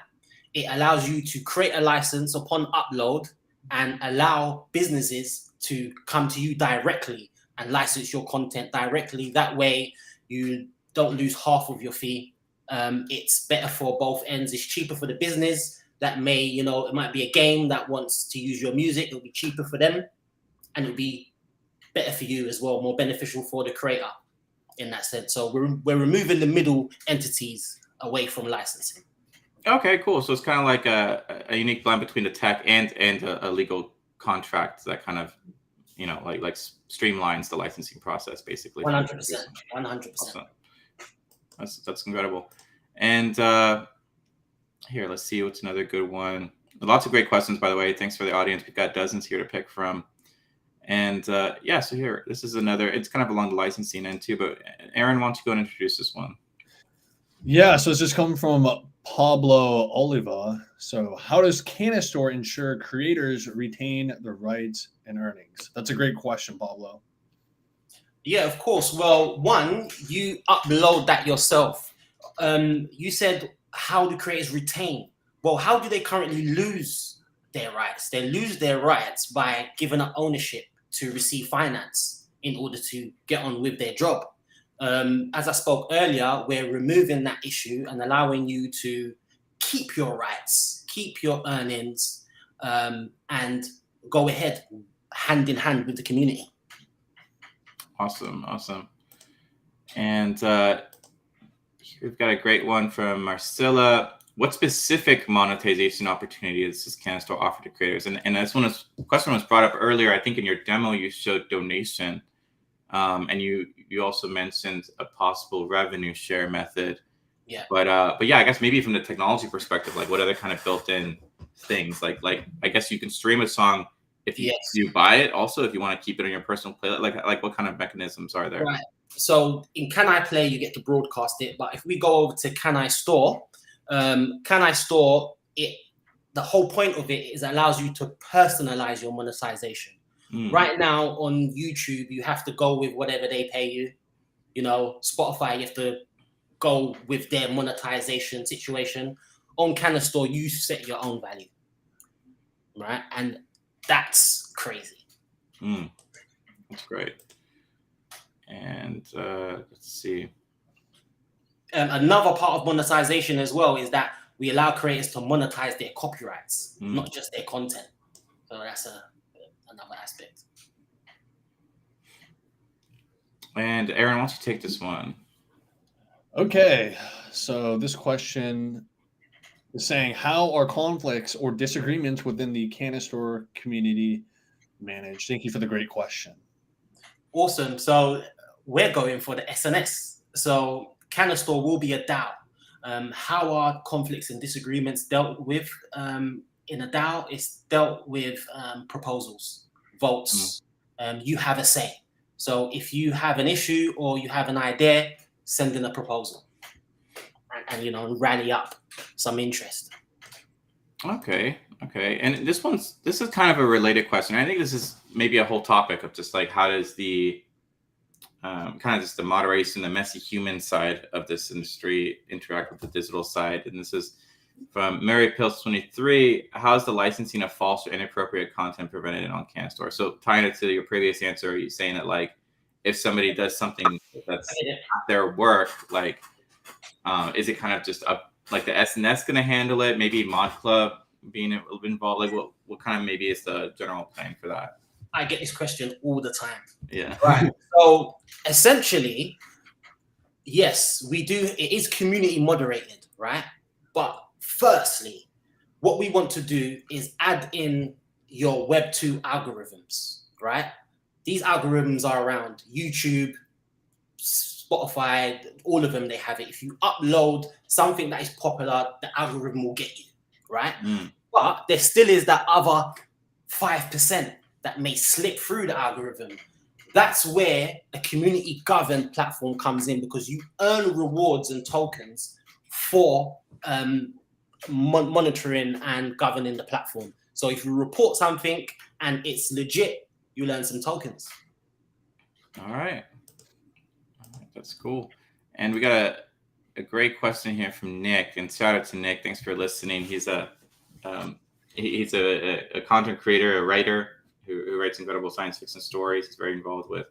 Speaker 3: It allows you to create a license upon upload and allow businesses to come to you directly and license your content directly. That way, you don't lose half of your fee. It's better for both ends. It's cheaper for the business that may, it might be a game that wants to use your music. It'll be cheaper for them, and it'll be better for you as well, more beneficial for the creator in that sense. So we're removing the middle entities away from licensing.
Speaker 1: Okay, cool. So it's kind of like a unique blend between the tech and a legal contract that kind of, like streamlines the licensing process, basically.
Speaker 3: 100%. 100%.
Speaker 1: Awesome. That's incredible. And here, let's see what's another good one. Lots of great questions, by the way. Thanks for the audience. We've got dozens here to pick from. And so here, this is another, it's kind of along the licensing end too, but Aaron, why don't you go and introduce this one?
Speaker 2: Yeah, so it's just coming from Pablo Oliva. So how does Canistore ensure creators retain the rights and earnings? That's a great question, Pablo.
Speaker 3: Yeah, of course. Well, one, you upload that yourself. You said, how do creators retain? Well, how do they currently lose their rights? They lose their rights by giving up ownership to receive finance in order to get on with their job. As I spoke earlier, we're removing that issue and allowing you to keep your rights, keep your earnings, and go ahead hand in hand with the community.
Speaker 1: Awesome. And we've got a great one from Marcilla. What specific monetization opportunities does Canistore offer to creators? And this question was brought up earlier. I think in your demo you showed donation, and you also mentioned a possible revenue share method.
Speaker 3: Yeah.
Speaker 1: But yeah, I guess maybe from the technology perspective, like what other kind of built-in things? Like I guess you can stream a song if you buy it. Also, if you want to keep it on your personal playlist, like what kind of mechanisms are there?
Speaker 3: Right. So in Caniplay, you get to broadcast it. But if we go over to Canistore, the whole point of it is it allows you to personalize your monetization. Right now on YouTube, you have to go with whatever they pay you. Spotify, you have to go with their monetization situation. On Canistore, you set your own value, right? And that's crazy.
Speaker 1: That's great. And let's see.
Speaker 3: Another part of monetization as well is that we allow creators to monetize their copyrights, not just their content. So that's another aspect.
Speaker 1: And Aaron, why don't you take this one?
Speaker 2: Okay, so this question is saying, how are conflicts or disagreements within the Canistore community managed? Thank you for the great question.
Speaker 3: Awesome. So we're going for the SNS. So Canistore will be a DAO. How are conflicts and disagreements dealt with in a DAO? It's dealt with proposals, votes. You have a say. So if you have an issue or you have an idea, send in a proposal and rally up some interest.
Speaker 1: Okay. And this is kind of a related question. I think this is maybe a whole topic of just like, how does the kind of just the moderation, the messy human side of this industry interact with the digital side? And this is from Mary Pills 23. How is the licensing of false or inappropriate content prevented on Canistore? So tying it to your previous answer, are you saying that like if somebody does something that's not their work, like is it kind of just up like the SNS going to handle it? Maybe Mod Club being involved? Like what kind of maybe is the general plan for that?
Speaker 3: I get this question all the time.
Speaker 1: Yeah.
Speaker 3: Right. So essentially, yes, we do. It is community moderated, right? But firstly, what we want to do is add in your Web 2 algorithms, right? These algorithms are around YouTube, Spotify, all of them, they have it. If you upload something that is popular, the algorithm will get you, right? But there still is that other 5% that may slip through the algorithm. That's where a community governed platform comes in, because you earn rewards and tokens for monitoring and governing the platform. So if you report something and it's legit, you learn some tokens.
Speaker 1: All right. That's cool. And we got a great question here from Nick. And shout out to Nick. Thanks for listening. He's a content creator, a writer who writes incredible science fiction stories. He's very involved with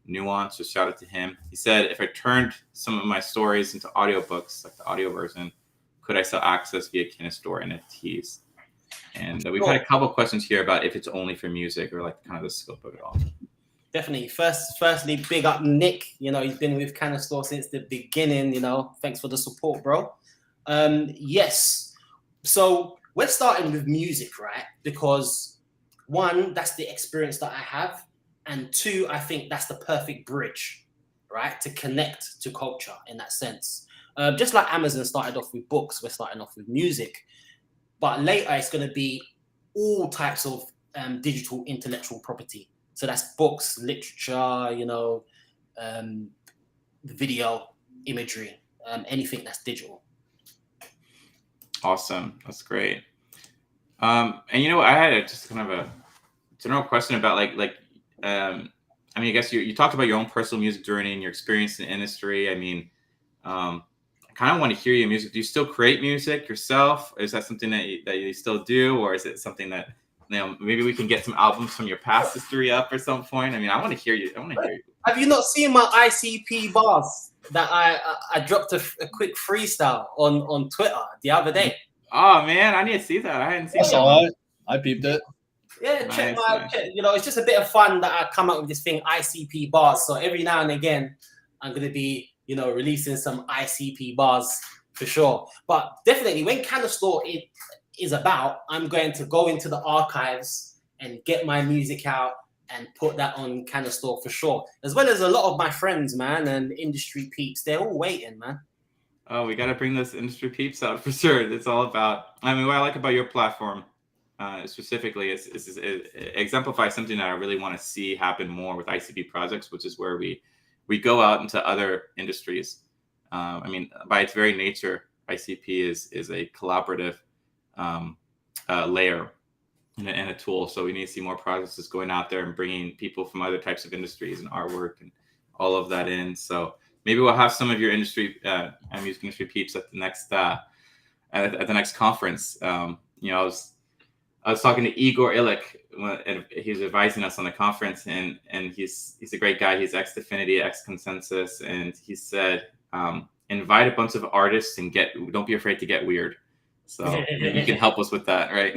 Speaker 1: Nuance. So shout out to him. He said, if I turned some of my stories into audiobooks, like the audio version, could I sell access via Canistore NFTs? And we've had a couple of questions here about if it's only for music or like kind of the scope of it all.
Speaker 3: Definitely. Firstly, big up Nick. He's been with Canistore since the beginning. Thanks for the support, bro. Yes. So we're starting with music, right? Because one, that's the experience that I have. And two, I think that's the perfect bridge, right? To connect to culture in that sense. Just like Amazon started off with books, we're starting off with music. But later, it's going to be all types of digital intellectual property. So that's books, literature, video, imagery, anything that's digital.
Speaker 1: Awesome. That's great. And I had just kind of a general question about I guess you talked about your own personal music journey and your experience in the industry. I kind of want to hear your music. Do you still create music yourself? Is that something that you still do, or is it something that maybe we can get some albums from your past history up at some point? I want to hear you.
Speaker 3: Have you not seen my ICP bars that I dropped a quick freestyle on Twitter the other day?
Speaker 1: Oh man, I need to see that. I hadn't seen
Speaker 2: that. I peeped it.
Speaker 3: Yeah, check. It's just a bit of fun that I come up with this thing, ICP bars. So every now and again, I'm gonna be releasing some ICP bars for sure. But definitely, when Canistore is about, I'm going to go into the archives and get my music out and put that on Canistore for sure. As well as a lot of my friends, man, and industry peeps. They're all waiting, man.
Speaker 1: Oh, we got to bring those industry peeps out for sure. It's all about, what I like about your platform specifically is it exemplifies something that I really want to see happen more with ICP projects, which is where we go out into other industries. By its very nature, ICP is a collaborative layer and a tool. So we need to see more projects just going out there and bringing people from other types of industries and artwork and all of that in. So maybe we'll have some of your industry, music industry peeps at the next at the next conference. I was talking to Igor Illich, and he's advising us on the conference, and he's a great guy. He's ex-Definity, ex-Consensus, and he said, invite a bunch of artists and don't be afraid to get weird. So maybe you can help us with that, right?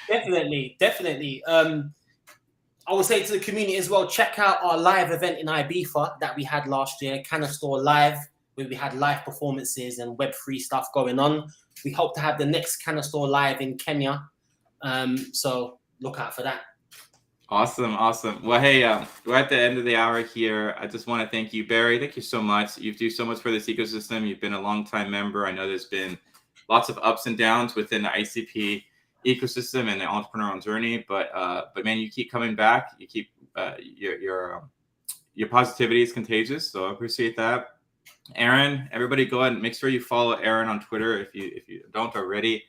Speaker 3: Definitely. I would say to the community as well, check out our live event in Ibiza that we had last year, Canistore Live, where we had live performances and Web3 stuff going on. We hope to have the next Canistore Live in Kenya. So look out for that.
Speaker 1: Awesome. Well, hey, we're at the end of the hour here. I just want to thank you, Barry. Thank you so much. You do so much for this ecosystem. You've been a long-time member. I know there's been lots of ups and downs within the ICP ecosystem and the entrepreneurial journey, but man, you keep coming back. You keep your positivity is contagious, so I appreciate that. Aaron, everybody go ahead and make sure you follow Aaron on Twitter if you don't already.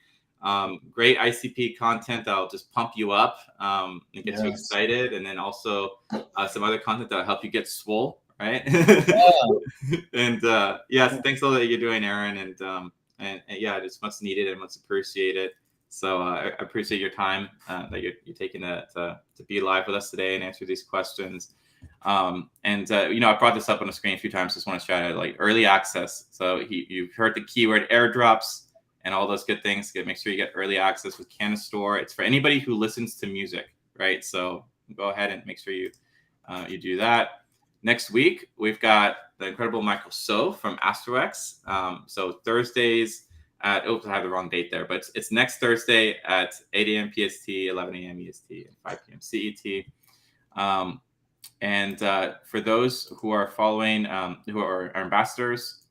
Speaker 1: Great ICP content that'll just pump you up and get you excited, and then also some other content that'll help you get swole, right? And so thanks all that you're doing, Aaron, and yeah, it's much needed and much appreciated. So I appreciate your time that you're taking to be live with us today and answer these questions. I brought this up on the screen a few times. Just want to shout out like early access. So you've heard the keyword airdrops and all those good things. Make sure you get early access with Canistore. It's for anybody who listens to music, right? So go ahead and make sure you do that. Next week we've got the incredible Michael So from AstroX. So Thursdays. I have the wrong date there, but it's next Thursday at 8 a.m. PST, 11 a.m. EST, and 5 p.m. CET. For those who are following, who are our ambassadors,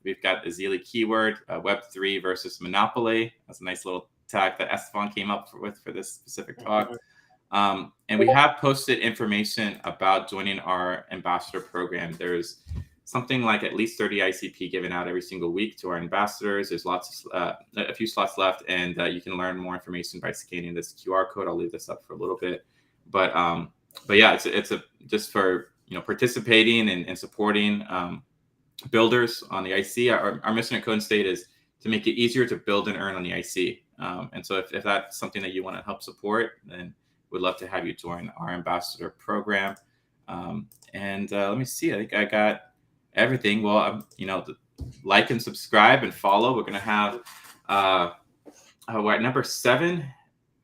Speaker 1: we've got the Azili keyword, Web3 versus Monopoly. That's a nice little tag that Esteban came up with for this specific talk. And we have posted information about joining our ambassador program. There's something like at least 30 ICP given out every single week to our ambassadors. There's a few slots left, and you can learn more information by scanning this QR code. I'll leave this up for a little bit, but yeah, it's just for participating and supporting builders on the IC. Our mission at Code State is to make it easier to build and earn on the IC. And so if that's something that you want to help support, then we'd love to have you join our ambassador program. Let me see. I think I got everything. Well, like and subscribe and follow. We're gonna have we're at number 7.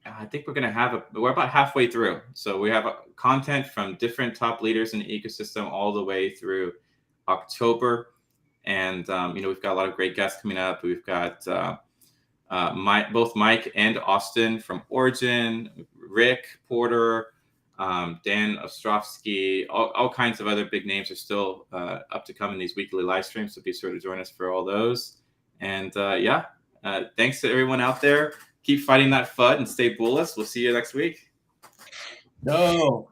Speaker 1: I think we're about halfway through. So we have content from different top leaders in the ecosystem all the way through October, and we've got a lot of great guests coming up. We've got both Mike and Austin from Origin, Rick Porter, Dan Ostrovsky, all kinds of other big names are still up to come in these weekly live streams, so be sure to join us for all those. And thanks to everyone out there. Keep fighting that FUD and stay bullish. We'll see you next week.
Speaker 2: No.